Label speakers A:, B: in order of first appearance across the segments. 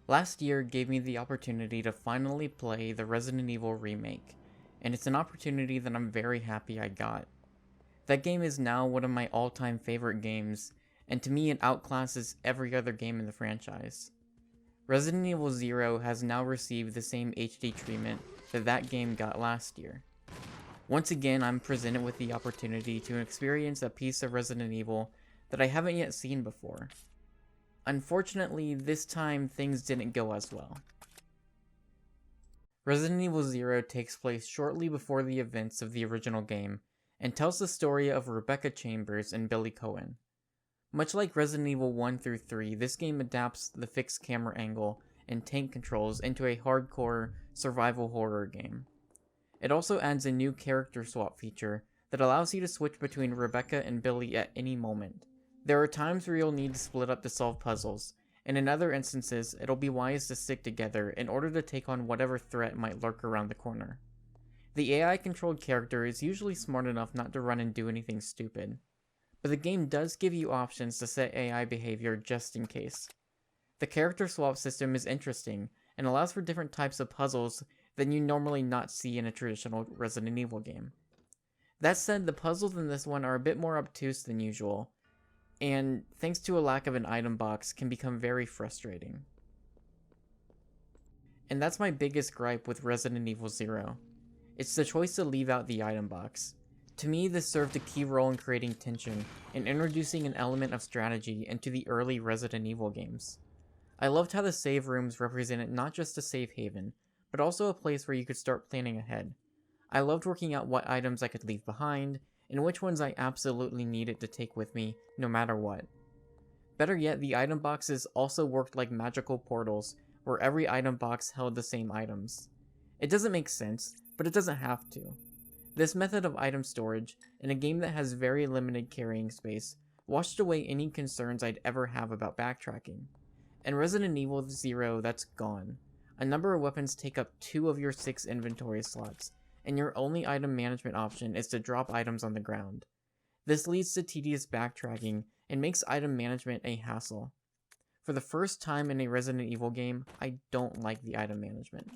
A: Last year gave me the opportunity to finally play the Resident Evil remake, and it's an opportunity that I'm very happy I got. That game is now one of my all-time favorite games, and to me it outclasses every other game in the franchise. Resident Evil 0 has now received the same HD treatment that game got last year. Once again, I'm presented with the opportunity to experience a piece of Resident Evil that I haven't yet seen before. Unfortunately, this time things didn't go as well. Resident Evil 0 takes place shortly before the events of the original game, and tells the story of Rebecca Chambers and Billy Cohen. Much like Resident Evil 1 through 3, this game adapts the fixed camera angle and tank controls into a hardcore survival horror game. It also adds a new character swap feature that allows you to switch between Rebecca and Billy at any moment. There are times where you'll need to split up to solve puzzles, and in other instances, it'll be wise to stick together in order to take on whatever threat might lurk around the corner. The AI-controlled character is usually smart enough not to run and do anything stupid, but the game does give you options to set AI behavior just in case. The character swap system is interesting, and allows for different types of puzzles than you normally not see in a traditional Resident Evil game. That said, the puzzles in this one are a bit more obtuse than usual, and thanks to a lack of an item box, can become very frustrating. And that's my biggest gripe with Resident Evil 0. It's the choice to leave out the item box. To me, this served a key role in creating tension and introducing an element of strategy into the early Resident Evil games. I loved how the save rooms represented not just a safe haven, but also a place where you could start planning ahead. I loved working out what items I could leave behind, and which ones I absolutely needed to take with me, no matter what. Better yet, the item boxes also worked like magical portals, where every item box held the same items. It doesn't make sense, but it doesn't have to. This method of item storage, in a game that has very limited carrying space, washed away any concerns I'd ever have about backtracking. In Resident Evil 0, that's gone. A number of weapons take up 2 of your 6 inventory slots, and your only item management option is to drop items on the ground. This leads to tedious backtracking and makes item management a hassle. For the first time in a Resident Evil game, I don't like the item management.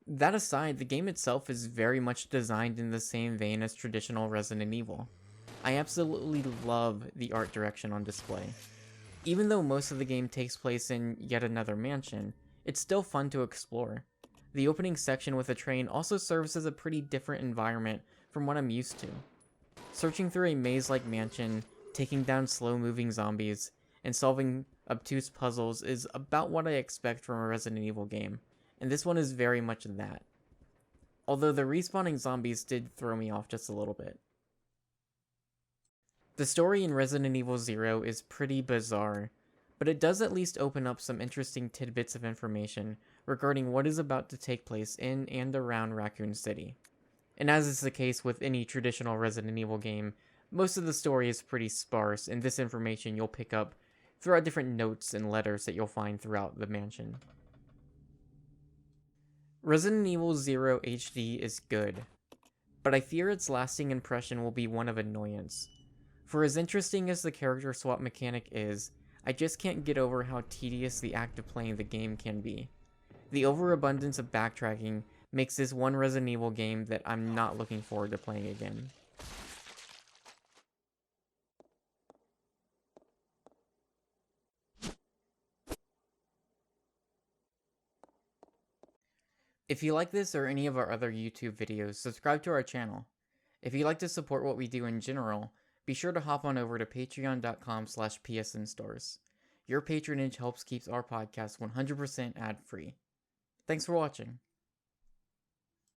A: That aside, the game itself is very much designed in the same vein as traditional Resident Evil. I absolutely love the art direction on display. Even though most of the game takes place in yet another mansion, it's still fun to explore. The opening section with a train also serves as a pretty different environment from what I'm used to. Searching through a maze-like mansion, taking down slow-moving zombies, and solving obtuse puzzles is about what I expect from a Resident Evil game, and this one is very much that. Although the respawning zombies did throw me off just a little bit. The story in Resident Evil 0 is pretty bizarre, but it does at least open up some interesting tidbits of information regarding what is about to take place in and around Raccoon City. And as is the case with any traditional Resident Evil game, most of the story is pretty sparse, and this information you'll pick up throughout different notes and letters that you'll find throughout the mansion. Resident Evil 0 HD is good, but I fear its lasting impression will be one of annoyance. For as interesting as the character swap mechanic is, I just can't get over how tedious the act of playing the game can be. The overabundance of backtracking makes this one Resident Evil game that I'm not looking forward to playing again. If you like this or any of our other YouTube videos, subscribe to our channel. If you'd like to support what we do in general, be sure to hop on over to patreon.com/psnstores. Your patronage helps keep our podcast 100% ad-free. Thanks for watching.